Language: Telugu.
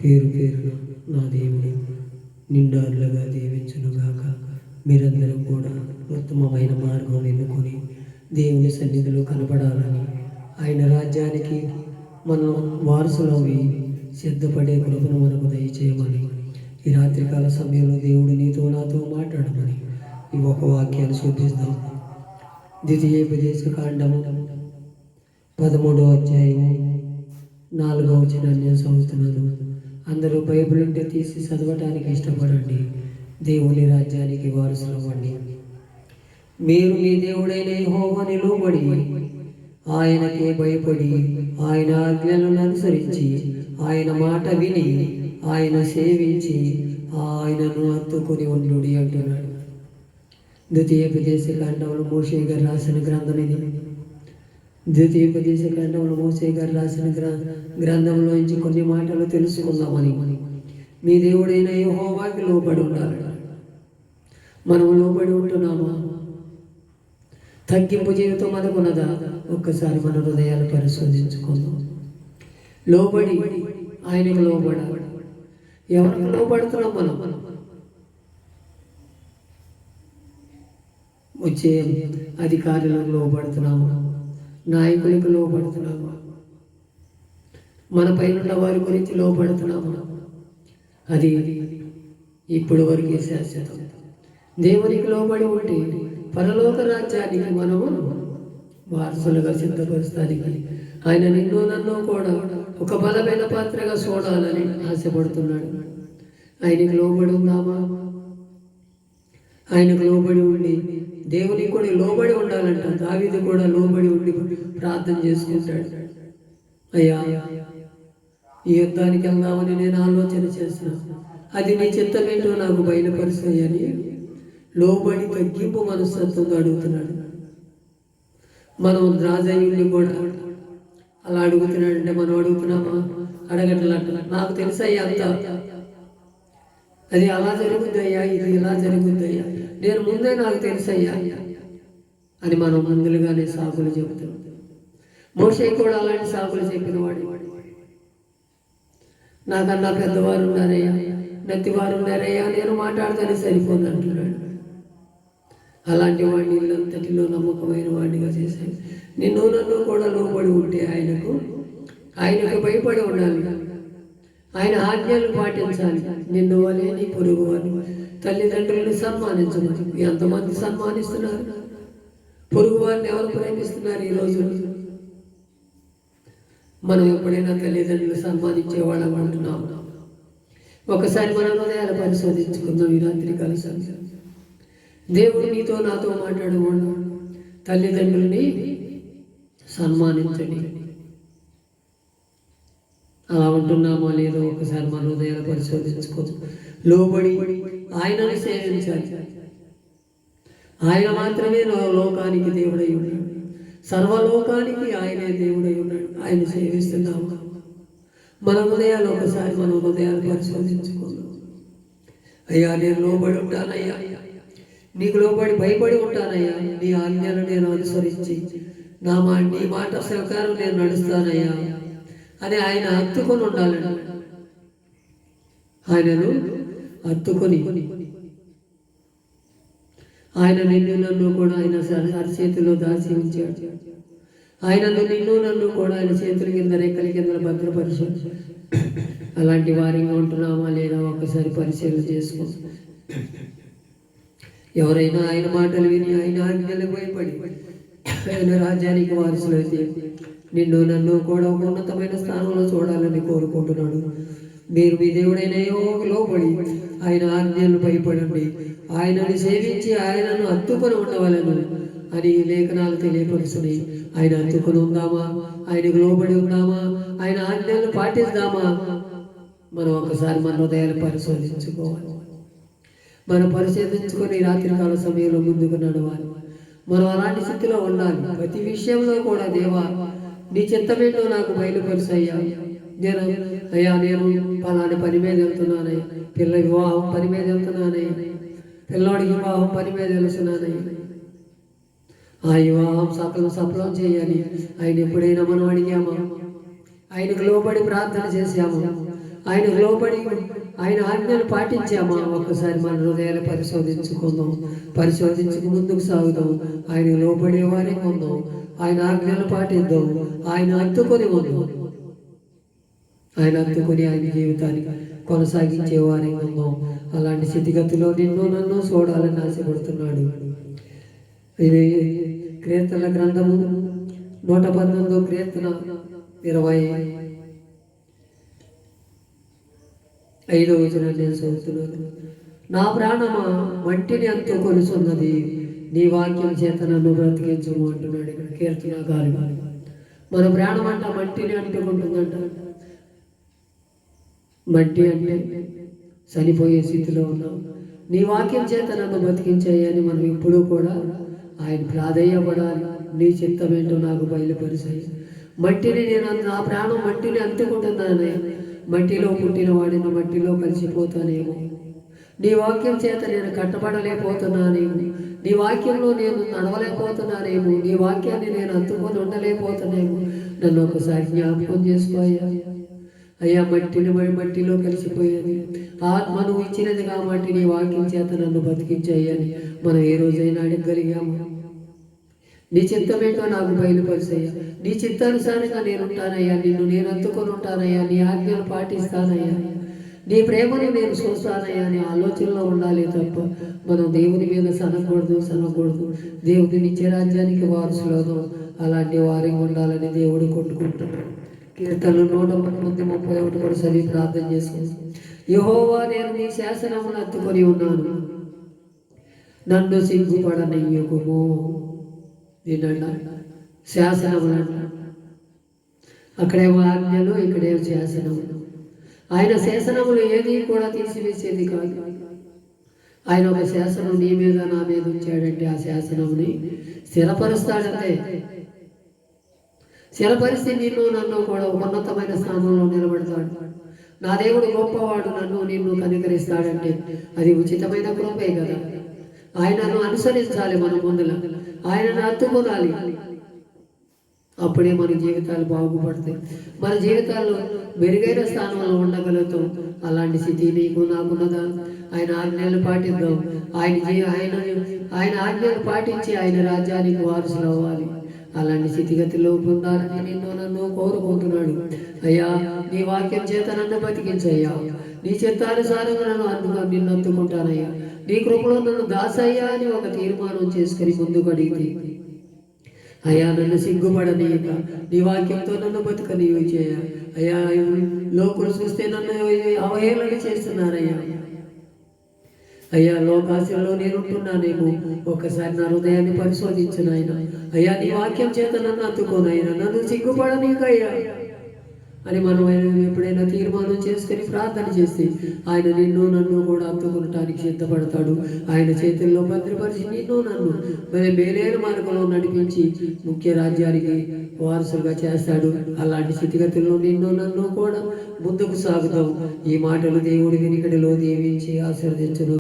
పేరు పేరున నా దేవుడు నిండారులుగా దీవించునుగాక. మీరందరూ కూడా ఉత్తమమైన మార్గం ఎన్నుకొని దేవుని సన్నిధిలో కనపడాలని, ఆయన రాజ్యానికి మనం వారసులవి సిద్ధపడే కృపను మనకు దయచేయమని, ఈ రాత్రికాల సమయంలో దేవుడు నీతో నాతో మాట్లాడమని ఈ ఒక వాక్యాన్ని చూపిస్తాం. ద్వితీయోపదేశ కాండము 13వ అధ్యాయము 4వ వచనాన్ని నేను చదువుతున్నాను. అందరూ బైబిల్ ఉంటే తీసి చదవటానికి ఇష్టపడండి. దేవుని రాజ్యానికి వారసులవ్వండి. మీరు మీ దేవుడైన యెహోవాను లోబడి ఆయనకే భయపడి ఆయన ఆజ్ఞలను అనుసరించి ఆయన మాట విని ఆయన సేవించి ఆయనను హత్తుకొని ఉండుడి అంటున్నాడు. ద్వితీయోపదేశ కాండంలో మోషే గారు రాసిన గ్రంథం ఇది. ద్వితీయోపదేశ కాండంలో మోషే గారు రాసిన గ్రంథంలో నుంచి కొన్ని మాటలు తెలుసుకుందామని. మీ దేవుడైన యెహోవాకి లోబడి ఉండాలి. మనం లోబడి ఉంటున్నామా? తగ్గింపు జీవితం మనకున్నదా? ఒక్కసారి మన హృదయాలు పరిశోధించుకుందాం. లోబడి ఆయనకు లోబడాలి. ఎవరికి లోబడుతున్నాం మనం? వచ్చే అధికారులకు లోబడుతున్నాము, నాయకులకు లోబడుతున్నాము, మన పైన వారి గురించి లోబడుతున్నాము. అది ఇప్పుడు వరకే శాశ్వతం. దేవునికి లోబడి ఉంటే పరలోక రాజ్యానికి మనము వారసులుగా సిద్ధపరుస్తానికి ఆయన నిన్ను నన్ను కూడా ఒక బలమైన పాత్రగా చూడాలని ఆశపడుతున్నాడు. ఆయనకు లోబడి ఉందామా? ఆయనకు లోబడి ఉండి దేవునికి కూడా లోబడి ఉండాలంట. దావీదు కూడా లోబడి ఉండి ప్రార్థన చేసుకుంటాడు. అయ్యా, ఈ యుద్ధానికి వెళ్దామని నేను ఆలోచన చేస్తున్నాను, అది నీ చిత్తమేంటో నాకు బయలుపరుస్తాయని లోబడి తగ్గింపు మనస్తత్వంతో అడుగుతున్నాడు. మనం రాజయ్యుడిని కూడా అలా అడుగుతున్నాడంటే మనం అడుగుతున్నామా? అడగట్లంట. నాకు తెలుసయ్యా అంతా, అది అలా జరుగుద్దయ్యా, ఇది ఇలా జరుగుద్దయ్యా, నేను ముందే నాకు తెలుసయ్యా అని మనం ముందులుగానే సాకులు చెబుతున్నాం. మోషే కూడా అలాంటి సాకులు చెప్పిన వాడు. నాకన్నా పెద్దవారు ఉన్నారయ్యా, నత్తివారు ఉన్నారయ్యా, నేను మాట్లాడతానే సరిపోదు అంటున్నాడు. అలాంటి వాడిని ఇల్లంతటిలో నమ్మకమైన వాడిగా చేశాడు. నిన్ను నన్ను కూడా లోబడి ఉంటే ఆయనకు భయపడి ఉండాలి. ఆయన ఆజ్ఞలు పాటించాలి. నిన్ను వలే నీ పొరుగు వారు. తల్లిదండ్రులను సన్మానించమని ఎంతమంది సన్మానిస్తున్నారు? పొరుగు వారిని ఎవరు ప్రేమిస్తున్నారు ఈ రోజు? మనం ఎప్పుడైనా తల్లిదండ్రులు సన్మానించేవాళ్ళం అంటున్నాము? ఒకసారి మన హృదయాలు పరిశోధించుకుందాం. ఈ రాత్రి కలిసి దేవుడు నీతో నాతో మాట్లాడేవాడు. తల్లిదండ్రుల్ని సన్మానించండి. అలా ఉంటున్నామో లేదో ఒకసారి మన హృదయాలు పరిశోధించుకోవచ్చు. లోబడి ఆయనను సేవించాలి. ఆయన మాత్రమే లోకానికి దేవుడై ఉన్నాడు. సర్వలోకానికి ఆయనే దేవుడై ఉన్నాడు. ఆయన సేవిస్తున్నాము. మన హృదయాలు ఒకసారి మన హృదయాలు పరిశోధించుకుందాం. అయ్యా, నేను లోబడి ఉంటానయ్యా, నీకు లోబడి భయపడి ఉంటానయ్యా, నీ ఆజ్ఞలు నేను అనుసరించి నీ మాట సహకారం నేను నడుస్తానయ్యా అని ఆయన హత్తుకొని ఉండాలండి. ఆయనను హత్తుకొని ఆయన నిన్ను నన్ను కూడా ఆయన అరచేతిలో దాచి ఉంచాడు. ఆయన నిన్ను నన్ను కూడా ఆయన చేతుల కింద రెక్కల కింద భద్రపరిచాడు. అలాంటి వారిగా ఉంటున్నామా లేదా ఒకసారి పరిశీలన చేసుకో. ఎవరైనా ఆయన మాటలు విని ఆయన ఆజ్ఞలకు భయపడి ఆయన రాజ్యానికి వారసులైతే నిన్ను నన్ను కూడా ఒక ఉన్నతమైన స్థానంలో చూడాలని కోరుకుంటున్నాడు. మీరు మీ దేవుడైన యెహోవాకు లోబడి ఆయన ఆజ్ఞలు భయపడండి, ఆయనను సేవించి ఆయనను హత్తుకొని ఉండవలను అని లేఖనాలు తెలియపరుస్తున్నాయి. ఆయన హత్తుకొని ఉందామా? ఆయనకు లోబడి ఉందామా? ఆయన ఆజ్ఞలను పాటిద్దామా? మనం ఒకసారి మన హృదయాలు పరిశోధించుకోవాలి. మనం పరిశోధించుకొని రాత్రికాల సమయంలో ముందుకు నడవాలి. మనం అలాంటి స్థితిలో ఉండాలి. ప్రతి విషయంలో కూడా దేవా, నీ చిత్తమేంటో నాకు బయలుపరుసయ్యా. నేను పలాని పని మీద వెళ్తున్నానయ్యా, పిల్ల వివాహం పని మీద వెళ్తున్నానయ్యా, పిల్లోడికి వివాహం పని మీద వెళ్తున్నానయ్యా, ఆ వివాహం సఫలం చేయాలి. ఆయన ఎప్పుడైనా మనం అడిగామా? ఆయనకు లోబడి ప్రార్థన చేశాము. ఆయన లోబడి ఆయన ఆజ్ఞలు పాటించామా? ఒక్కసారి మన హృదయాలు పరిశోధించుకు ముందుకు సాగుదాం. ఆయన లోబడే వారే ఉందాం, ఆయన ఆజ్ఞలు పాటిద్దాం, ఆయన హత్తుకొని ఉందాం, ఆయన హత్తుకొని ఆయన జీవితాన్ని కొనసాగించే వారే ఉందాం. అలాంటి స్థితిగతిలో నిన్ను నన్ను చూడాలని ఆశపడుతున్నాడు. ఇది కీర్తనల గ్రంథము 119 కీర్తన 25వ వచనం నేను చదువుతున్నాను. నా ప్రాణమా మట్టిని అంటుకొనిచున్నది, నీ వాక్యం చేత నన్ను బ్రతికించము అంటున్నాడు ఇక్కడ కీర్తనకారుడు. మన ప్రాణం అంట మట్టిని అంటుకుంటుందంట. మట్టి అంటే చనిపోయే స్థితిలో ఉన్నాం. నీ వాక్యం చేత నన్ను బతికించాయని మనం ఎప్పుడూ కూడా ఆయన ప్రాధేయపడాలి. నీ చిత్తమేంటో నాకు బయలుపరిచాయి. మట్టిని నా ప్రాణం మట్టిని అంటుకుంటున్నానే, మట్టిలో పుట్టిన వాడిని మట్టిలో కలిసిపోతానేమో. నీ వాక్యం చేత నేను కట్టబడలేకపోతున్నానేమో, నీ వాక్యంలో నేను నడవలేకపోతున్నానేమో, నీ వాక్యాన్ని నేను అందుకొని ఉండలేకపోతున్నానేమో. నన్ను ఒకసారి జ్ఞాపకం చేసుకోయ్యా. అయ్యా, మట్టిలో కలిసిపోయేది ఆత్మ నువ్వు ఇచ్చినది కాబట్టి నీ వాక్యం చేత నన్ను బతికించయ్యని మనం ఏ రోజైనా అడగగలిగాము? నీ చిత్తమేంటో నాకు బయలుపరిచయ్యా. నీ చిత్తానుసారంగా నేను ఉంటానయ్యా, నిన్ను నేను అందుకొని ఉంటానయ్యా, నీ ఆజ్ఞలు పాటిస్తానయ్యా, నీ ప్రేమను నేను చూస్తానయ్యా అనే ఆలోచనలో ఉండాలి తప్ప మనం దేవుని మీద సనకూడదు. దేవుని నిత్య రాజ్యానికి వారసులోనూ అలాంటి వారికి ఉండాలని దేవుడు కొట్టుకుంటున్నాడు. కీర్తనలు 119:31 కూడా చదివి ప్రార్థన చేసుకుంది. యెహోవా, నేను నీ శాసనమును హత్తుకొని ఉన్నాను, నన్ను సిగ్గుపడనియ్యకుము. దీనంట శాసనములంట. అక్కడేమో ఆజ్ఞలు, ఇక్కడేమో శాసనములు. ఆయన శాసనములు ఏది కూడా తీసివేసేది కాదు. ఆయన ఒక శాసనం నీ మీద నా మీద ఉంచాడంటే ఆ శాసనముని స్థిరపరుస్తాడంటే, స్థిరపరిస్తే నిన్ను నన్ను కూడా ఉన్నతమైన స్థానంలో నిలబడతాడు. నా దేవుడు గొప్పవాడు, నిన్ను కనికరిస్తాడంటే అది ఉచితమైన కృపే కదా. ఆయనను అనుసరించాలి మనం ముందులా, ఆయనను హత్తుకోవాలి. అప్పుడే మన జీవితాలు బాగుపడతాయి, మన జీవితాల్లో మెరుగైన స్థానంలో ఉండగలుగుతాం. అలాంటి స్థితి నీకు నాకున్నదా? ఆయన ఆజ్ఞలు పాటిద్దాం. ఆయన ఆజ్ఞలు పాటించి ఆయన రాజ్యానికి వారసులు అవ్వాలి. అలాంటి స్థితిగతిలో పొందాలని నిన్ను నన్ను కోరుకుంటున్నాడు. అయ్యా, నీ వాక్యం చేత నన్ను బతికించయ్యా, నీ చిత్తానుసారంగా నిన్ను అందుకుంటానయ్యా, నీ కృపలో నన్ను దాసయ్యా అని ఒక తీర్మానం చేసుకుని ముందుకు అడిగితే, అయ్యా నన్ను సిగ్గుపడనీయక నీ వాక్యంతో నన్ను బతుకనీయు చేయ. అయ్యా, లోకులు చూస్తే నన్ను అవహేళన చేస్తున్నారయ్యా. అయ్యా, లోకాశంలో నేనుంటున్నానేమో, ఒక్కసారి నా హృదయాన్ని పరిశోధించిన ఆయన. అయ్యా, నీ వాక్యం చేత నన్ను అందుకోనైనా, నన్ను సిగ్గుపడనీకయ్యా అని మనం ఎప్పుడైనా తీర్మానం చేసుకుని ప్రార్థన చేస్తే ఆయన నిన్ను నన్ను కూడా అందుకునటానికి సిద్ధపడతాడు. ఆయన చేతుల్లో భద్రపరిచి నిన్ను నన్ను మేలైన మార్గంలో నడిపించి ముఖ్య రాజ్యానికి వారసులుగా చేస్తాడు. అలాంటి స్థితిగతుల్లో నిన్ను నన్ను కూడా ముందుకు సాగుతాం. ఈ మాటలు దేవుడి వినికిడిలో దీవించి ఆశీర్వదించును.